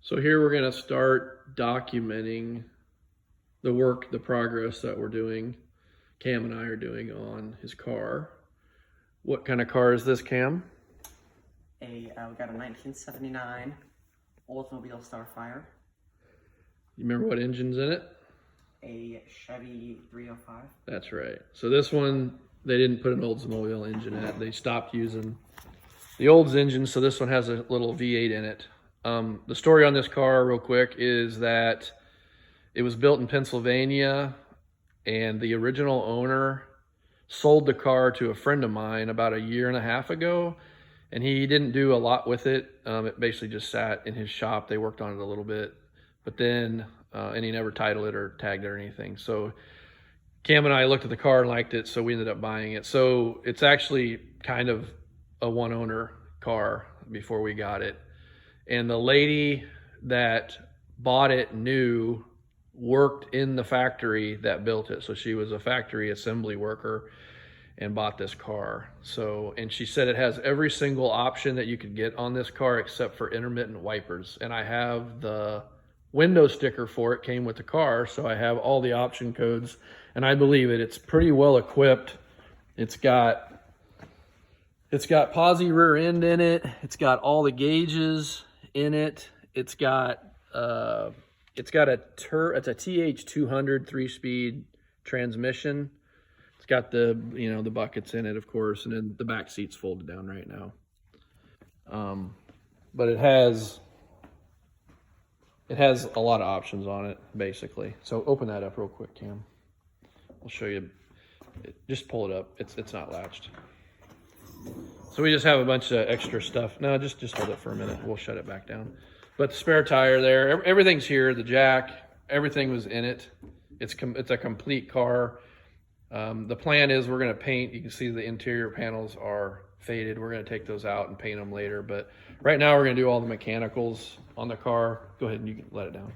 So here we're going to start documenting the progress that we're doing, Cam and I are doing on his car. What kind of car is this, Cam? We got a 1979 Oldsmobile Starfire. You remember what engine's in it? A Chevy 305. That's right. So this one, they didn't put an Oldsmobile engine in it. They stopped using the Olds engine, so this one has a little V8 in it. The story on this car, real quick, is that it was built in Pennsylvania, and the original owner sold the car to a friend of mine about 1.5 years ago, and he didn't do a lot with it. It basically just sat in his shop. They worked on it a little bit, but then, and he never titled it or tagged it or anything. So Cam and I looked at the car and liked it, so we ended up buying it. So it's actually kind of a one-owner car before we got it. And the lady that bought it worked in the factory that built it. So she was a factory assembly worker and bought this car. So, and she said it has every single option that you could get on this car except for intermittent wipers. And I have the window sticker for it, came with the car. So I have all the option codes and I believe it. It's pretty well equipped. It's got posi rear end in it. It's got all the gauges in it. It's got a TH200 3-speed transmission. It's got the buckets in it, of course, and then the back seat's folded down right now. But it has a lot of options on it, basically. So open that up real quick, Cam. I'll show you. Just pull it up. It's not latched. So we just have a bunch of extra stuff. No, just hold it for a minute. We'll shut it back down. But the spare tire there, everything's here. The jack, everything was in it. It's a complete car. The plan is we're going to paint. You can see the interior panels are faded. We're going to take those out and paint them later. But right now we're going to do all the mechanicals on the car. Go ahead and you can let it down.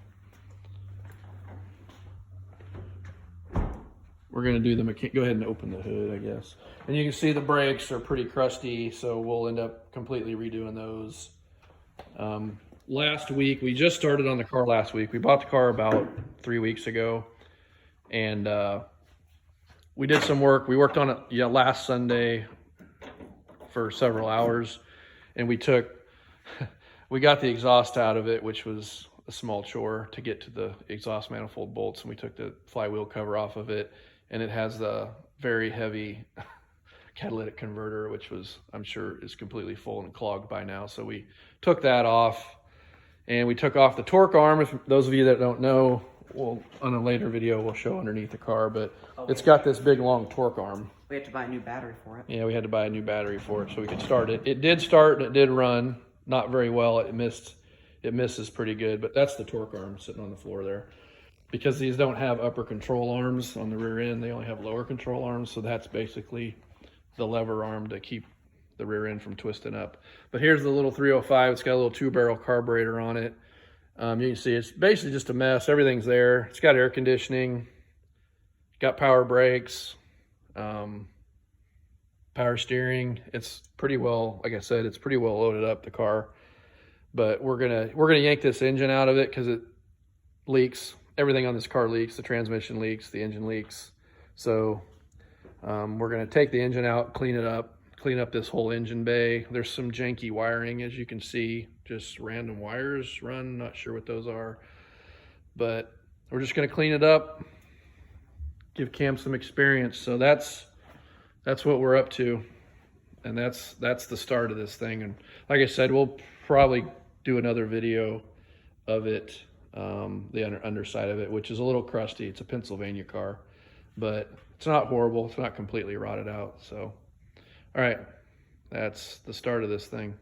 We're going to do go ahead and open the hood, I guess. And you can see the brakes are pretty crusty, so we'll end up completely redoing those. Last week, we just started on the car last week. We bought the car about 3 weeks ago, and we did some work. We worked on it last Sunday for several hours, and we got the exhaust out of it, which was a small chore to get to the exhaust manifold bolts, and we took the flywheel cover off of it, and it has the very heavy catalytic converter, which I'm sure is completely full and clogged by now. So we took that off, and we took off the torque arm. If those of you that don't know, on a later video, we'll show underneath the car, but it's got this big long torque arm. We had to buy a new battery for it. Yeah, we had to buy a new battery for it so we could start it. It did start and it did run, not very well. It misses pretty good, but that's the torque arm sitting on the floor there. Because these don't have upper control arms on the rear end, they only have lower control arms, so that's basically the lever arm to keep the rear end from twisting up. But here's the little 305. It's got a little 2-barrel carburetor on it. You can see it's basically just a mess. Everything's there. It's got air conditioning, got power brakes, power steering. It's pretty well, like I said, it's pretty well loaded up, the car. But we're gonna yank this engine out of it because it leaks. Everything on this car leaks. The transmission leaks, the engine leaks. So we're gonna take the engine out, clean up this whole engine bay. There's some janky wiring, as you can see, just random wires run. Not sure what those are, but we're just gonna clean it up, give Cam some experience. So that's what we're up to, and that's the start of this thing. And like I said, we'll probably do another video of it, the underside of it, which is a little crusty. It's a Pennsylvania car, but it's not horrible. It's not completely rotted out. So, all right, that's the start of this thing.